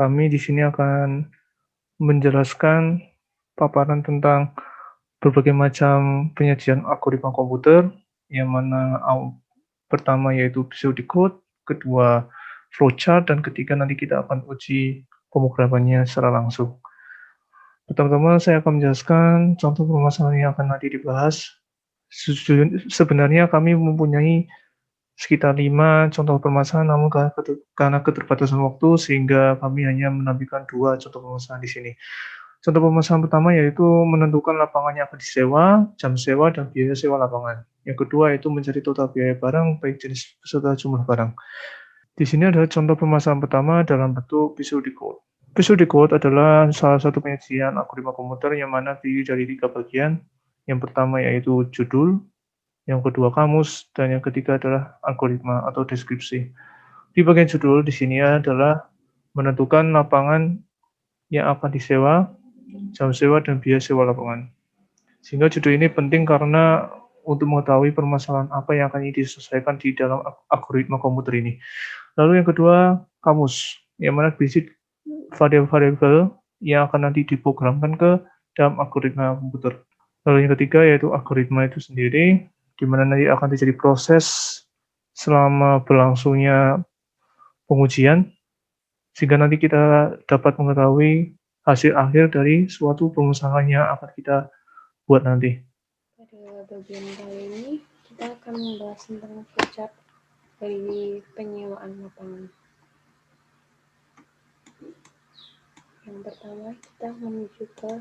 Kami di sini akan menjelaskan paparan tentang berbagai macam penyajian algoritma komputer, yang mana pertama yaitu pseudocode, kedua flowchart, dan ketiga nanti kita akan uji pemrogramannya secara langsung. Pertama-tama saya akan menjelaskan contoh permasalahan yang akan nanti dibahas. Sebenarnya kami mempunyai sekitar 5 contoh permasalahan, namun karena keterbatasan waktu sehingga kami hanya menampilkan 2 contoh permasalahan di sini. Contoh permasalahan pertama yaitu menentukan lapangan yang akan disewa, jam sewa, dan biaya sewa lapangan. Yang kedua yaitu mencari total biaya barang, baik jenis beserta jumlah barang. Di sini adalah contoh permasalahan pertama dalam bentuk pseudocode. Pseudocode adalah salah satu penyajian algoritma komputer yang mana terdiri dari 3 bagian. Yang pertama yaitu judul, yang kedua kamus, dan yang ketiga adalah algoritma atau deskripsi. Di bagian judul di sini adalah menentukan lapangan yang akan disewa, jam sewa, dan biaya sewa lapangan. Sehingga judul ini penting karena untuk mengetahui permasalahan apa yang akan diselesaikan di dalam algoritma komputer ini. Lalu yang kedua, kamus, yang mana berisi variabel-variabel yang akan nanti diprogramkan ke dalam algoritma komputer. Lalu yang ketiga yaitu algoritma itu sendiri, di mana nanti akan terjadi proses selama berlangsungnya pengujian, sehingga nanti kita dapat mengetahui hasil akhir dari suatu permasalahan yang akan kita buat nanti. Pada bagian kali ini, kita akan membahas tentang flowchart dari penyewaan lapangan. Yang pertama, kita menuju ke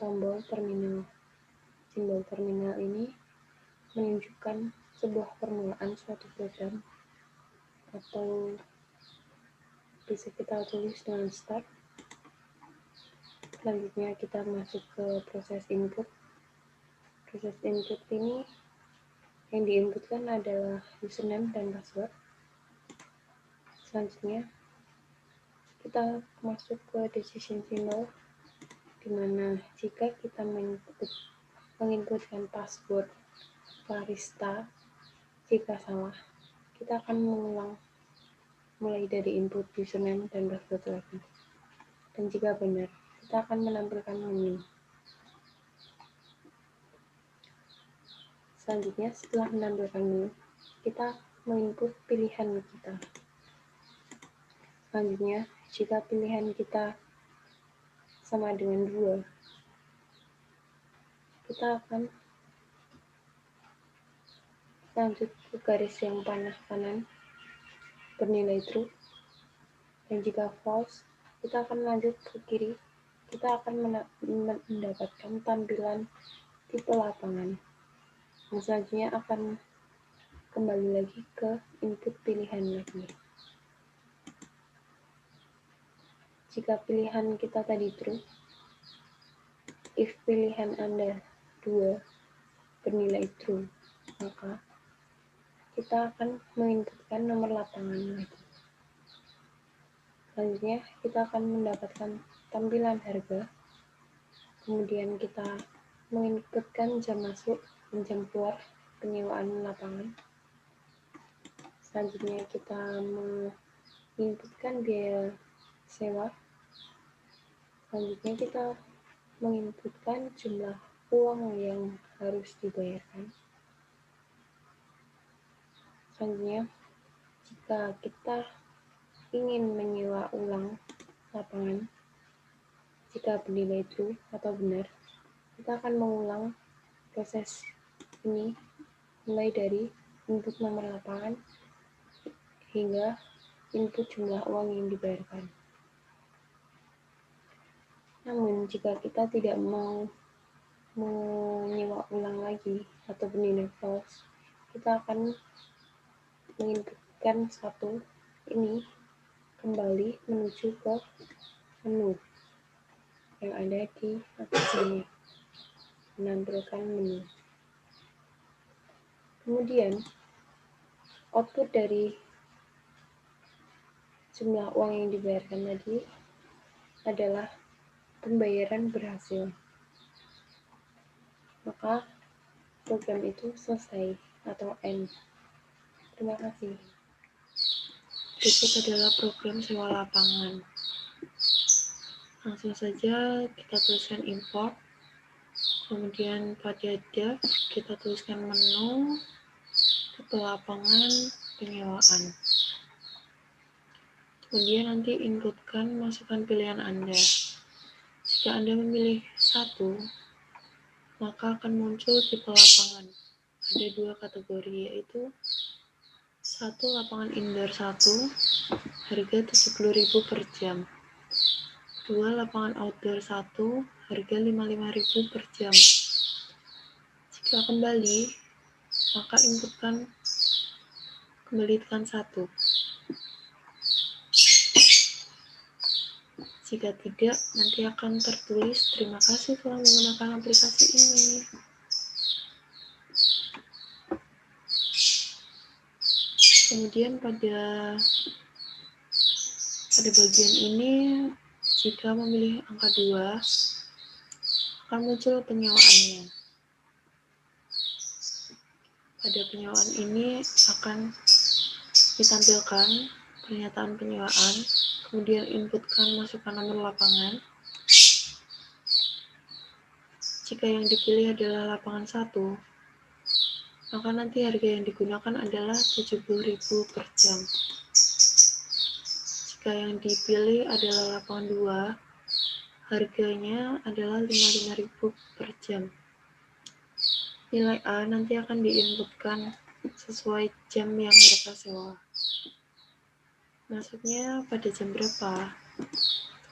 tombol terminal. Simbol terminal ini menunjukkan sebuah permulaan suatu program, atau bisa kita tulis dengan start. Selanjutnya kita masuk ke proses input. Proses input ini yang diinputkan adalah username dan password. Selanjutnya kita masuk ke decision symbol, di mana jika kita menginputkan password Clarista, jika salah, kita akan mengulang mulai dari input username dan password lagi. Dan jika benar, kita akan menampilkan menu. Selanjutnya, setelah menampilkan menu, kita menginput pilihan kita. Selanjutnya, jika pilihan kita sama dengan 2, kita akan lanjut ke garis yang panah kanan bernilai true. Dan jika false, kita akan lanjut ke kiri. Kita akan mendapatkan tampilan tipe lapangan. Dan selanjutnya akan kembali lagi ke input pilihan lagi. Jika pilihan kita tadi true, if pilihan Anda 2 bernilai true, maka kita akan menginputkan nomor lapangan lagi. Selanjutnya kita akan mendapatkan tampilan harga. Kemudian kita menginputkan jam masuk dan jam keluar penyewaan lapangan. Selanjutnya kita menginputkan biaya sewa. Selanjutnya kita menginputkan jumlah uang yang harus dibayarkan. Selanjutnya, jika kita ingin menyewa ulang lapangan, jika bernilai true atau benar, kita akan mengulang proses ini mulai dari input nomor lapangan hingga input jumlah uang yang dibayarkan. Namun, jika kita tidak mau menyewa ulang lagi atau bernilai false, kita akan menginputkan satu ini kembali menuju ke menu yang ada di atas ini, menampilkan menu. Kemudian, output dari jumlah uang yang dibayarkan tadi adalah pembayaran berhasil. Maka program itu selesai atau end. Terima kasih. Berikut adalah program sewa lapangan. Langsung saja kita tuliskan import, kemudian pada div kita tuliskan menu, tipe lapangan, penyewaan. Kemudian nanti inputkan, masukkan pilihan Anda. Jika Anda memilih 1, maka akan muncul tipe lapangan. Ada 2 kategori, yaitu 1 lapangan indoor 1, harga 70.000 per jam. 2 lapangan outdoor 1, harga 55.000 per jam. Jika kembali, maka inputkan kembali tekan 1. Jika tidak, nanti akan tertulis terima kasih telah menggunakan aplikasi ini. Kemudian pada bagian ini, jika memilih angka 2, akan muncul penyewaannya. Pada penyewaan ini akan ditampilkan pernyataan penyewaan, kemudian inputkan, masukkan nomor lapangan. Jika yang dipilih adalah lapangan 1, maka nanti harga yang digunakan adalah 70.000 per jam. Jika yang dipilih adalah lapangan 2, harganya adalah 55.000 per jam. Nilai A nanti akan diinputkan sesuai jam yang mereka sewa. Masuknya pada jam berapa?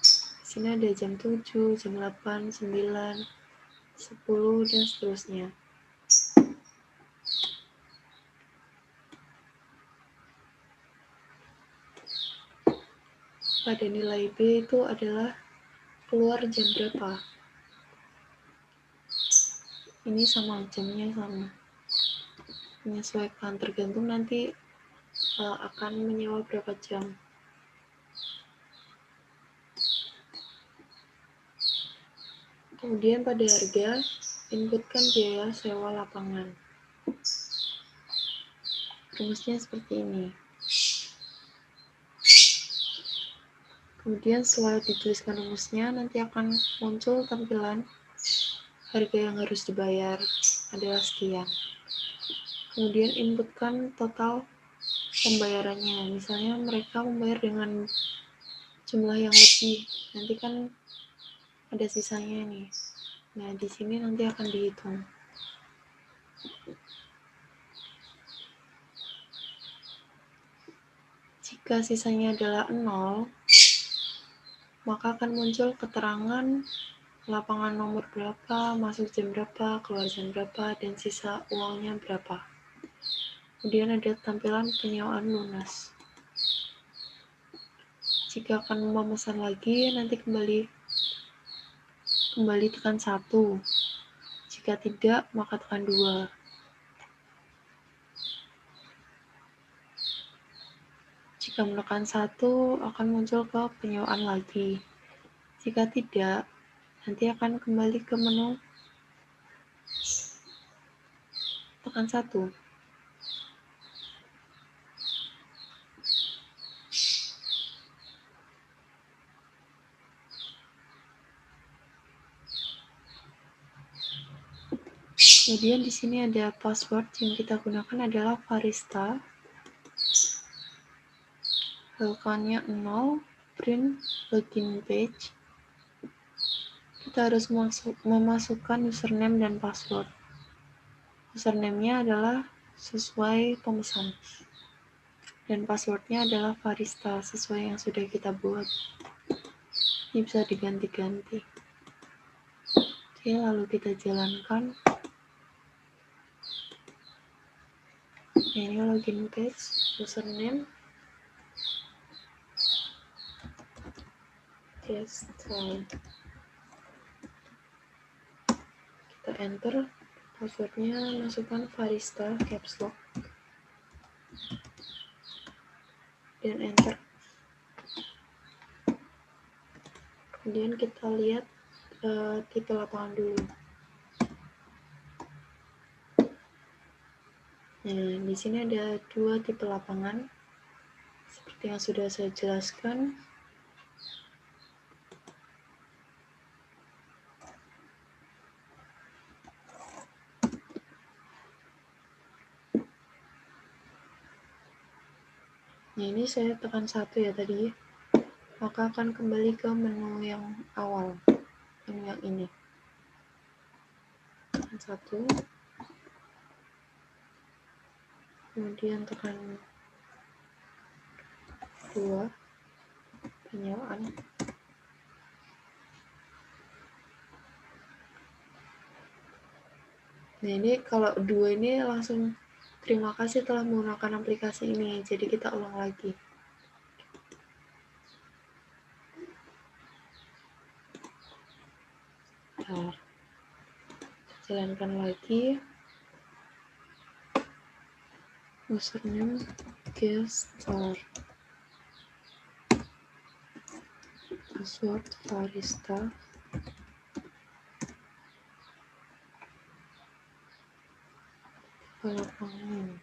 Di sini ada jam 7, jam 8, 9, 10, dan seterusnya. Pada nilai B itu adalah keluar jam berapa. Ini sama, jamnya sama. Menyesuaikan, tergantung nanti akan menyewa berapa jam. Kemudian pada harga, inputkan biaya sewa lapangan. Rumusnya seperti ini. Kemudian setelah dituliskan rumusnya, nanti akan muncul tampilan harga yang harus dibayar adalah sekian. Kemudian inputkan total pembayarannya. Misalnya mereka membayar dengan jumlah yang lebih, nanti kan ada sisanya nih. Nah, di sini nanti akan dihitung. Jika sisanya adalah 0, maka akan muncul keterangan lapangan nomor berapa, masuk jam berapa, keluar jam berapa, dan sisa uangnya berapa. Kemudian ada tampilan penyewaan lunas. Jika akan memesan lagi, nanti kembali tekan 1. Jika tidak, maka tekan 2. Jika menekan 1, akan muncul ke penyewaan lagi. Jika tidak, nanti akan kembali ke menu tekan 1. Kemudian di sini ada password yang kita gunakan adalah Farista. Welcome-nya 0, print login page. Kita harus memasukkan username dan password. Username-nya adalah sesuai pemesan. Dan password-nya adalah Farista, sesuai yang sudah kita buat. Ini bisa diganti-ganti. Oke, lalu kita jalankan. Ini login page, username. Yes, try. Kita enter, passwordnya masukkan Farista caps lock dan enter. Kemudian kita lihat tipe lapangan dulu. Nah, di sini ada 2 tipe lapangan seperti yang sudah saya jelaskan. Nah, ini saya tekan 1 ya tadi, maka akan kembali ke menu yang awal, menu yang ini. Tekan 1, kemudian tekan 2, penyewaan. Nah, ini kalau 2 ini langsung terima kasih telah menggunakan aplikasi ini, jadi kita ulang lagi. Bentar. Jalankan lagi. Username guest star. Password barista. Lapangan.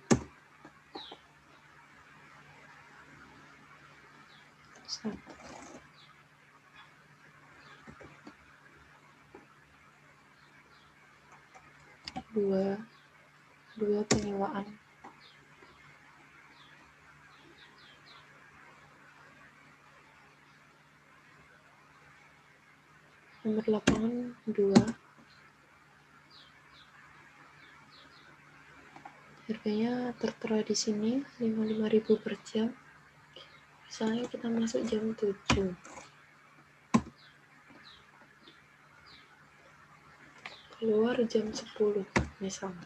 1. 2 penyewaan. Nomor lapangan 2. Harganya tertera di sini 55.000 per jam. Misalnya kita masuk jam 7. Keluar jam 10 misalnya.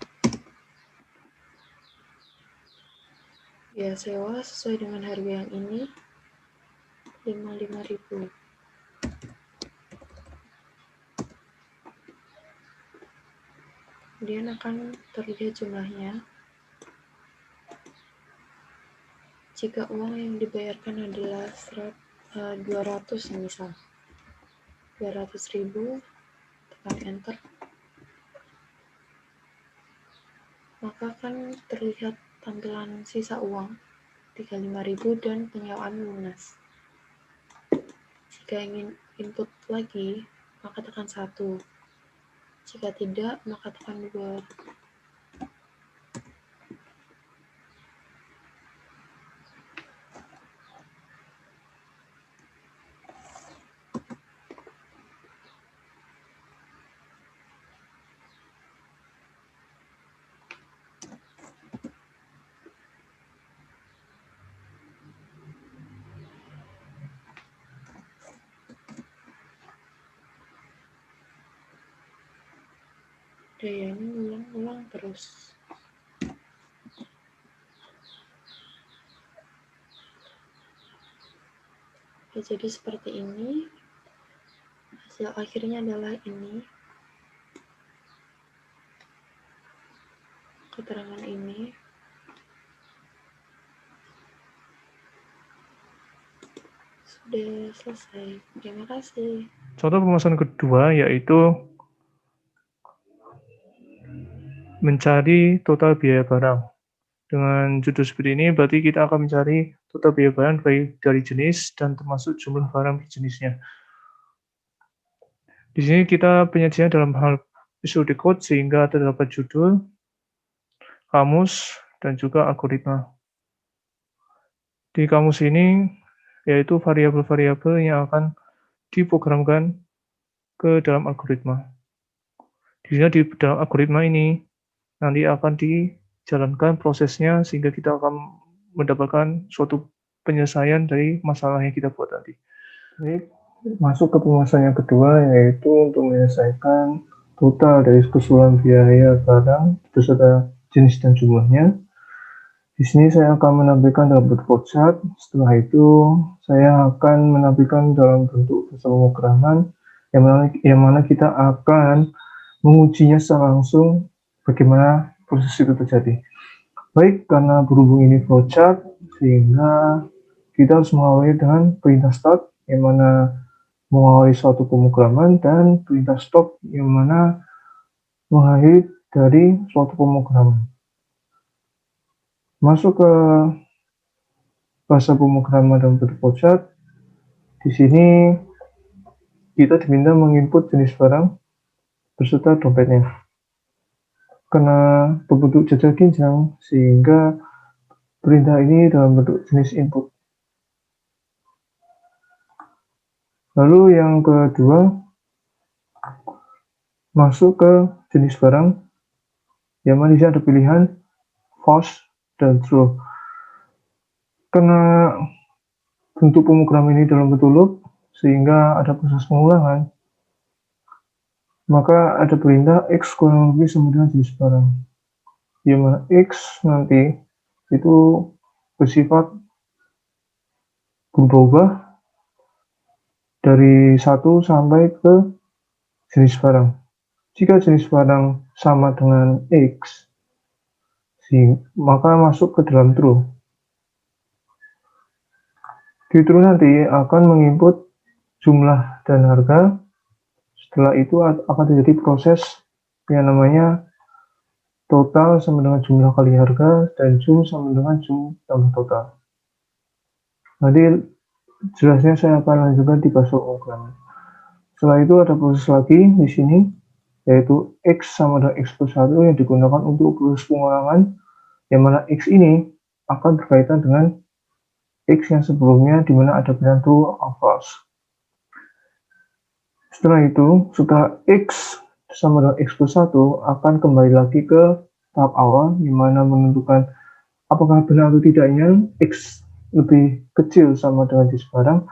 Ya, sewa sesuai dengan harga yang ini 55.000. Kemudian akan terlihat jumlahnya. Jika uang yang dibayarkan adalah 200 misal 200.000, tekan enter, maka akan terlihat tampilan sisa uang 35.000 dan penyewaan lunas. Jika ingin input lagi, maka tekan 1. Jika tidak, maka tekan 2. Daya ini ulang-ulang terus. Ya, jadi seperti ini. Hasil akhirnya adalah ini. Keterangan ini. Sudah selesai. Terima kasih. Contoh pemasaran kedua yaitu mencari total biaya barang. Dengan judul seperti ini, berarti kita akan mencari total biaya barang baik dari jenis dan termasuk jumlah barang per jenisnya. Di sini kita penyajian dalam hal visual decode sehingga terdapat judul, kamus, dan juga algoritma. Di kamus ini yaitu variabel-variabel yang akan diprogramkan ke dalam algoritma. Di sini di dalam algoritma ini nanti akan dijalankan prosesnya sehingga kita akan mendapatkan suatu penyelesaian dari masalah yang kita buat tadi. Baik, masuk ke pembahasan yang kedua yaitu untuk menyelesaikan total dari keseluruhan biaya barang beserta jenis dan jumlahnya. Di sini saya akan menampilkan dalam bentuk flowchart. Setelah itu saya akan menampilkan dalam bentuk pemrograman yang mana kita akan mengujinya secara langsung bagaimana proses itu terjadi. Baik, karena berhubung ini flowchart sehingga kita harus mengawali dengan perintah start yang mana mengawali suatu pemrograman dan perintah stop yang mana mengakhiri dari suatu pemrograman. Masuk ke bahasa pemrograman dalam bentuk flowchart. Di sini kita diminta menginput jenis barang beserta dompetnya. Karena berbentuk jajak ginjang sehingga perintah ini dalam bentuk jenis input. Lalu yang kedua, masuk ke jenis barang, yang mana di sini ada pilihan false dan true. Karena bentuk pemrograman ini dalam bentuk loop, sehingga ada proses pengulangan, maka ada perintah X kurang lebih sama dengan jenis barang, yang mana X nanti itu bersifat berubah dari 1 sampai ke jenis barang. Jika jenis barang sama dengan X, maka masuk ke dalam true. Di true nanti akan menginput jumlah dan harga. Setelah itu akan terjadi proses yang namanya total sama dengan jumlah kali harga dan sum sama dengan sum tambah total. Nanti jelasnya saya akan lanjutkan di bahasa pemrograman. Setelah itu ada proses lagi di sini, yaitu X sama dengan X plus 1 yang digunakan untuk proses pengulangan, yang mana X ini akan berkaitan dengan X yang sebelumnya, di mana ada pilihan true atau false. Setelah itu, setelah X sama dengan X plus 1 akan kembali lagi ke tahap awal, di mana menentukan apakah benar atau tidaknya X lebih kecil sama dengan jenis barang.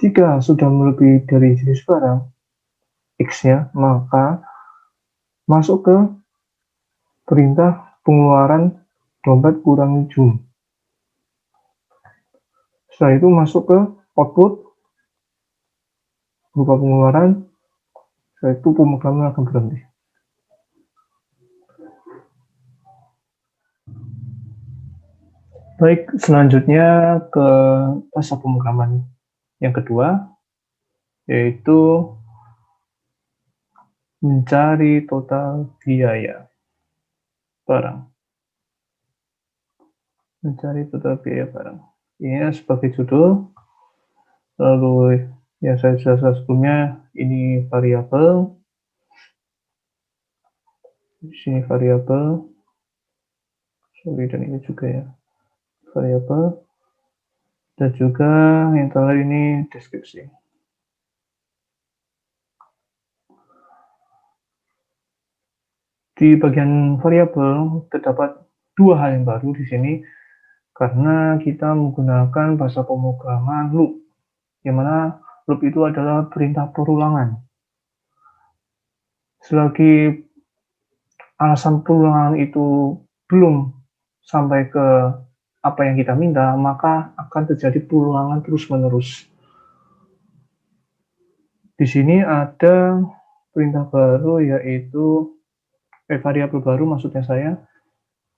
Jika sudah melebihi dari jenis barang X-nya, maka masuk ke perintah pengeluaran dompet kurangi jum. Setelah itu masuk ke output berupa pengeluaran, setelah itu pemrograman akan berhenti. Baik, selanjutnya ke bahasa pemrograman yang kedua, yaitu mencari total biaya barang. Mencari total biaya barang. Ini sebagai judul. Lalu yang saya jelaskan sebelumnya, ini variabel. Di sini variabel. Sorry, dan ini juga ya. Variabel. Dan juga yang terakhir ini deskripsi. Di bagian variabel terdapat dua hal yang baru di sini, karena kita menggunakan bahasa pemrograman loop, yang mana loop itu adalah perintah perulangan. Selagi alasan perulangan itu belum sampai ke apa yang kita minta, maka akan terjadi perulangan terus-menerus. Di sini ada perintah baru, yaitu variabel baru, maksudnya saya,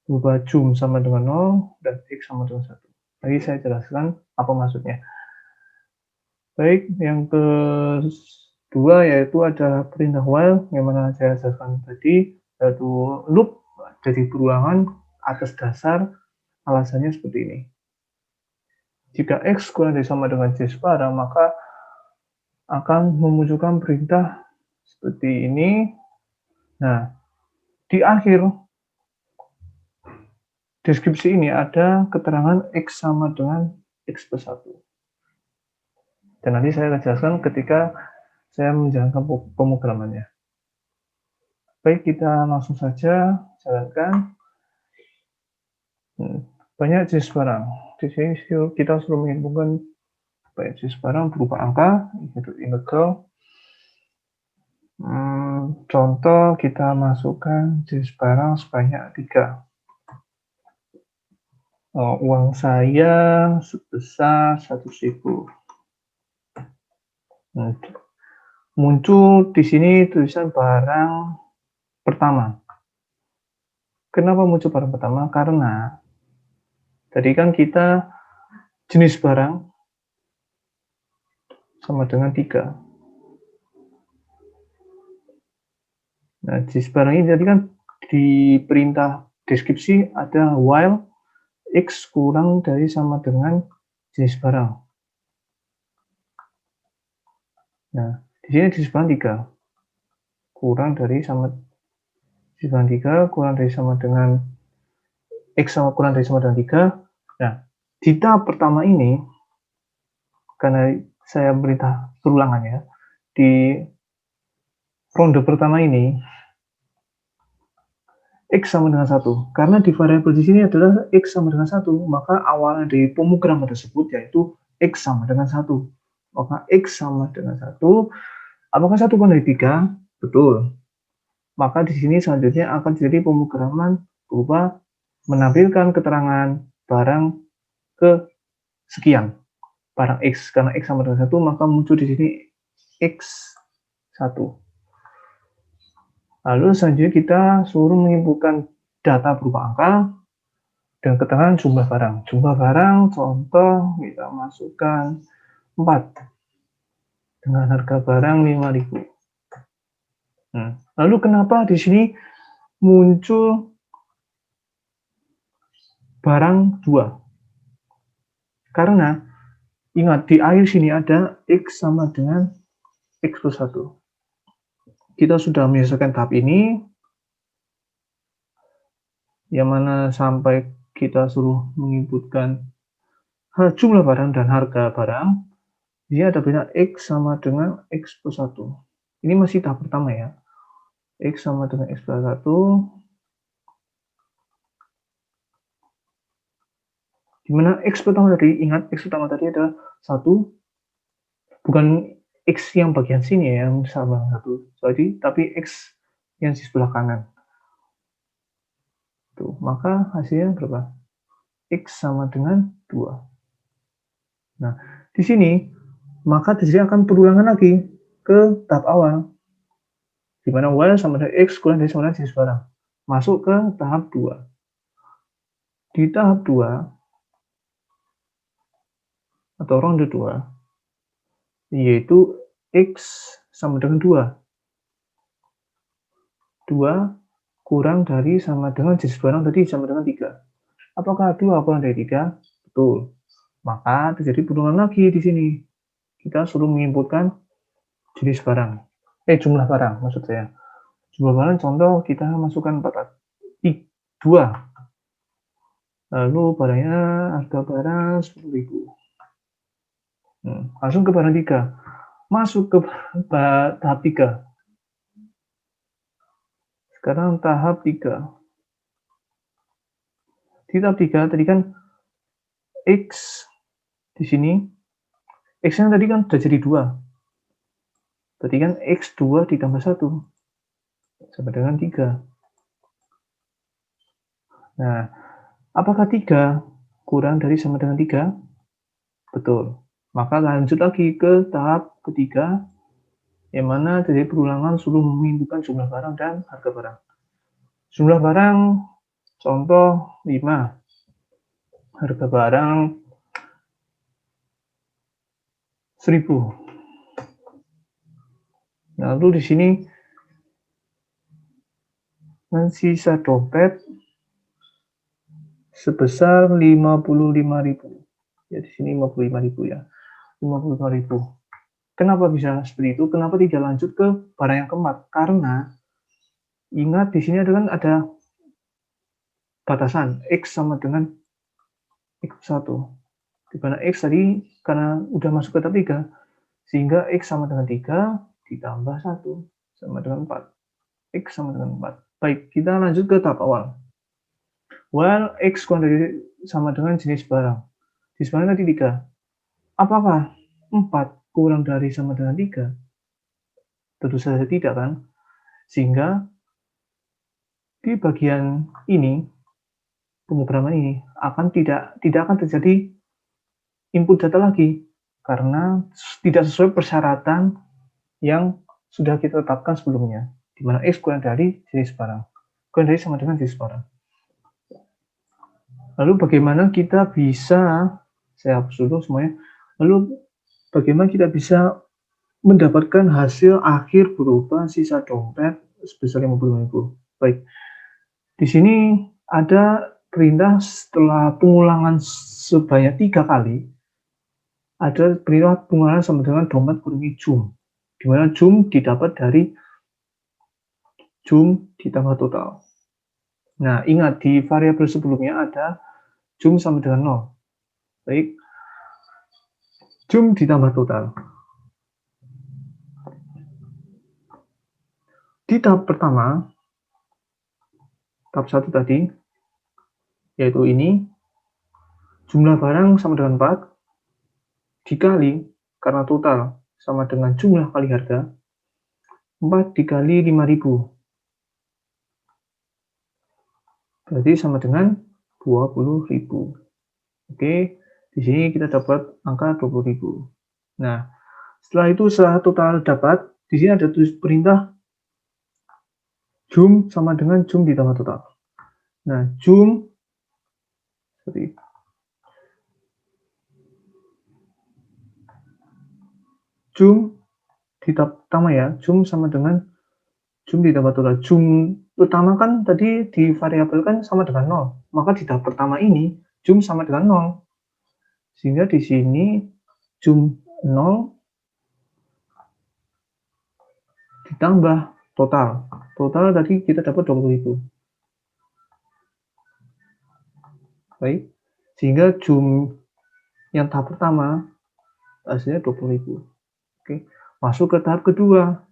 berupa jum sama dengan 0 dan X sama dengan 1. Tadi saya jelaskan apa maksudnya. Baik, yang kedua yaitu ada perintah while, yang mana saya jelaskan tadi, yaitu loop jadi perulangan atas dasar alasannya seperti ini. Jika X kurang dari sama dengan jenis barang, maka akan memunculkan perintah seperti ini. Nah, di akhir deskripsi ini ada keterangan X sama dengan X plus 1. Dan nanti saya akan jelaskan ketika saya menjalankan pemrogramannya. Baik, kita langsung saja jalankan. Banyak jenis barang. Di sini kita suruh menghitungkan banyak jenis barang berupa angka, yaitu integral. Contoh, kita masukkan jenis barang sebanyak 3. Uang saya sebesar 1.000. Muncul di sini tulisan barang pertama. Kenapa muncul barang pertama? Karena tadi kan kita jenis barang sama dengan 3. Nah, jenis barang ini tadi kan di perintah deskripsi ada while X kurang dari sama dengan jenis barang. Nah, di sini jenis barang 3. Kurang dari sama jenis barang 3, kurang dari sama dengan X sama kurang dari sama dengan 3. Nah, di tahap pertama ini, karena saya berita berulangan ya, di ronde pertama ini, X sama dengan 1. Karena di variabel di sini adalah X sama dengan 1, maka awalnya dari pemrograman tersebut yaitu X sama dengan 1. Maka X sama dengan 1, apakah 1 kurang dari 3? Betul. Maka di sini selanjutnya akan jadi pemrograman berupa menampilkan keterangan barang ke sekian. Barang X, karena X sama dengan 1, maka muncul di sini X1. Lalu selanjutnya kita suruh menginputkan data berupa angka dan keterangan jumlah barang. Jumlah barang, contoh kita masukkan 4 dengan harga barang 5.000. Lalu kenapa di sini muncul barang 2? Karena ingat di akhir sini ada X sama dengan X plus 1. Kita sudah menyelesaikan tahap ini, yang mana sampai kita suruh menginputkan jumlah barang dan harga barang. Dia ada beda X sama dengan X plus 1. Ini masih tahap pertama ya. X sama dengan X plus 1. Dimana X pertama tadi, ingat X pertama tadi adalah 1. Bukan X yang bagian sini ya, yang sama 1. Jadi, tapi X yang di sebelah kanan. Tuh, maka hasilnya berapa? X sama dengan 2. Nah, di sini, maka di sini akan berulangan lagi ke tahap awal. Di mana Y sama dengan X kurang dari sama dengan jenis barang. Masuk ke tahap 2. Di tahap 2, atau ronde 2, yaitu X sama dengan 2. 2 kurang dari sama dengan jenis barang tadi sama dengan 3. Apakah 2 kurang dari 3? Betul. Maka terjadi penurunan lagi di sini. Kita suruh menginputkan jenis barang. Jumlah barang maksud saya. Jumlah barang contoh kita masukkan 2. Lalu barangnya harga barang 10.000. Langsung ke barang 3. Masuk ke tahap 3. Sekarang tahap 3. Di tahap 3 tadi kan X di sini, X-nya tadi kan sudah jadi 2. Tadi kan X2 ditambah 1 sama dengan 3. Nah, apakah 3 kurang dari sama dengan 3? Betul. Maka lanjut lagi ke tahap ketiga, yang mana terjadi perulangan suruh menginputkan jumlah barang dan harga barang. Jumlah barang, contoh 5. Harga barang 1.000. Lalu di sini sisa dompet sebesar 55.000. Ya di sini 55.000 ya. 55.000. Kenapa bisa seperti itu? Kenapa tidak lanjut ke barang yang keempat? Karena ingat di sini ada batasan X sama dengan X1. Di mana X tadi karena udah masuk ke tahap 3, sehingga X sama dengan 3 ditambah 1 sama dengan 4. X sama dengan 4. Baik, kita lanjut ke tahap awal. While X kurang dari sama dengan jenis barang. Jenis barang tadi 3. Apakah 4 kurang dari sama dengan 3? Tentu saja tidak kan? Sehingga di bagian ini, pemrograman ini akan tidak akan terjadi input data lagi karena tidak sesuai persyaratan yang sudah kita tetapkan sebelumnya, di mana X kurang dari jenis barang. Kurang dari sama dengan jenis barang. Lalu bagaimana kita bisa, saya hapus dulu semuanya, lalu bagaimana kita bisa mendapatkan hasil akhir berupa sisa dompet sebesar 50.000. Baik, di sini ada perintah setelah pengulangan sebanyak 3 kali, ada perintah pengulangan sama dengan dompet kurangi jum, di mana jum didapat dari jum ditambah total. Nah, ingat di variabel sebelumnya ada jum sama dengan 0. Baik, jum ditambah total. Di tahap pertama, tahap 1 tadi, yaitu ini, jumlah barang sama dengan 4, dikali, karena total sama dengan jumlah kali harga, 4 dikali 5.000. Berarti sama dengan 20.000. Oke, di sini kita dapat angka 20.000. Nah, setelah itu, setelah total dapat, di sini ada perintah jum sama dengan jum ditambah total. Nah, jum seperti itu. Jum di tahap pertama ya, jum sama dengan jum ditambah total. Jum pertama kan tadi divariabelkan sama dengan 0, maka di tahap pertama ini jum sama dengan 0. Sehingga di sini jum 0 ditambah total. Total tadi kita dapat 20.000. Baik, sehingga jum yang tahap pertama hasilnya 20.000. Oke, masuk ke tahap kedua.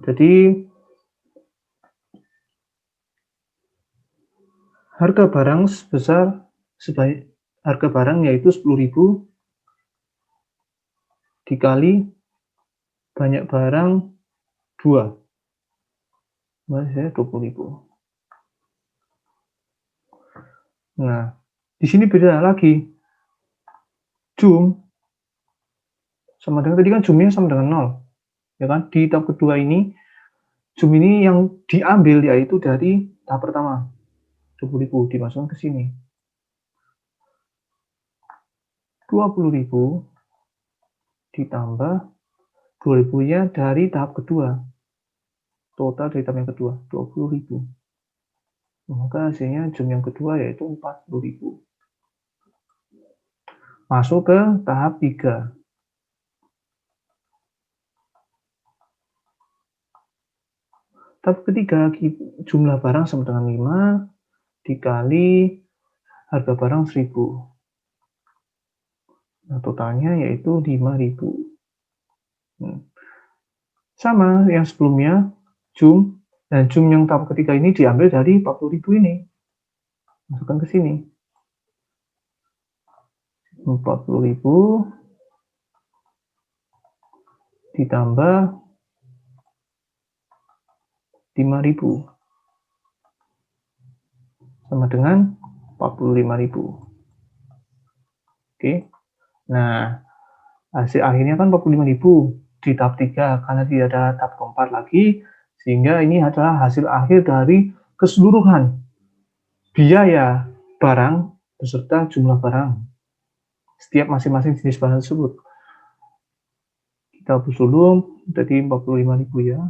Jadi harga barang harga barang yaitu 10.000 dikali banyak barang 2. Masih 20.000. Nah, di sini beda lagi. Jum sama dengan tadi kan jumnya sama dengan 0. Ya kan? Di tahap kedua ini jum ini yang diambil yaitu dari tahap pertama. 20.000 dimasukkan ke sini. 20.000 ditambah 2.000-nya dari tahap kedua. Total dari tahap yang kedua, 20.000. Maka hasilnya jum yang kedua yaitu 40.000. Masuk ke tahap 3. Tahap ketiga, jumlah barang sama dengan 5 dikali harga barang 1.000. Nah, totalnya yaitu 5.000. Sama yang sebelumnya, jum, dan jum yang tahap ketiga ini diambil dari 40.000 ini. Masukkan ke sini. 40.000 ditambah 5.000 sama dengan 45.000. Oke. Nah, hasil akhirnya kan 45.000 di tahap 3 karena tidak ada tahap keempat lagi, sehingga ini adalah hasil akhir dari keseluruhan biaya barang beserta jumlah barang setiap masing-masing jenis barang tersebut. Kita hapus dulu, jadi 45.000 ya.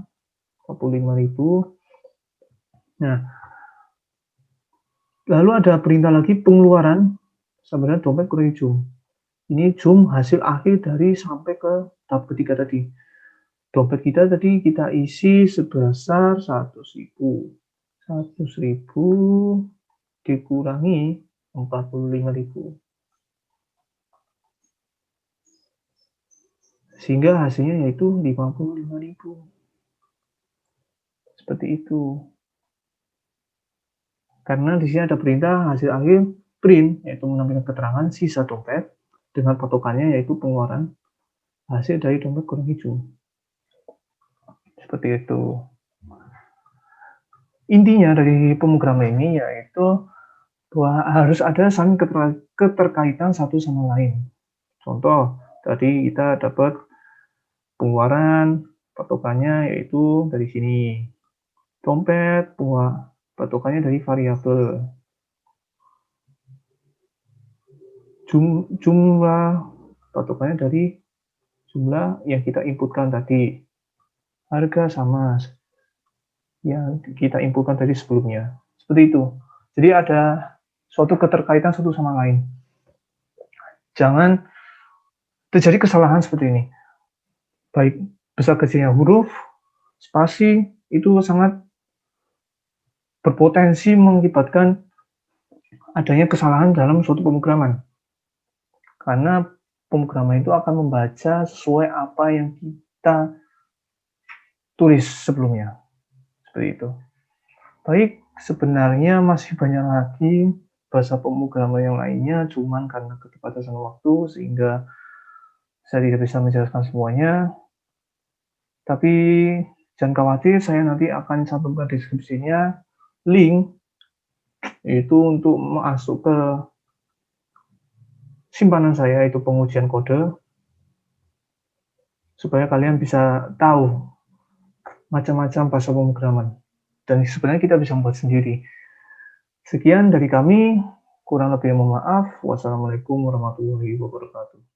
45.000. Nah, lalu ada perintah lagi pengeluaran sama dengan dompet kurangi jum. Ini jum hasil akhir dari sampai ke tahap ketiga tadi. Dompet kita tadi kita isi sebesar 100.000. 100.000 dikurangi 45.000. Sehingga hasilnya yaitu 55.000. Seperti itu. Karena di sini ada perintah hasil akhir print, yaitu menampilkan keterangan sisa dompet dengan patokannya yaitu pengeluaran hasil dari dompet kurangi jum. Seperti itu. Intinya dari pemrograman ini yaitu bahwa harus ada saling keterkaitan satu sama lain. Contoh, tadi kita dapat pengeluaran, patokannya yaitu dari sini. Dompet, patokannya dari variabel. Jumlah, patokannya dari jumlah yang kita inputkan tadi. Harga sama yang kita inputkan tadi sebelumnya. Seperti itu. Jadi ada suatu keterkaitan satu sama lain. Jangan terjadi kesalahan seperti ini. Baik besar kecilnya huruf, spasi, itu sangat berpotensi mengakibatkan adanya kesalahan dalam suatu pemrograman. Karena pemrograman itu akan membaca sesuai apa yang kita tulis sebelumnya. Seperti itu. Baik, sebenarnya masih banyak lagi bahasa pemrograman yang lainnya, cuman karena keterbatasan waktu sehingga saya tidak bisa menjelaskan semuanya. Tapi jangan khawatir, saya nanti akan cantumkan deskripsinya, link itu untuk masuk ke simpanan saya, itu pengujian kode, supaya kalian bisa tahu macam-macam bahasa pemrograman. Dan sebenarnya kita bisa membuat sendiri. Sekian dari kami, kurang lebih mohon maaf. Wassalamualaikum warahmatullahi wabarakatuh.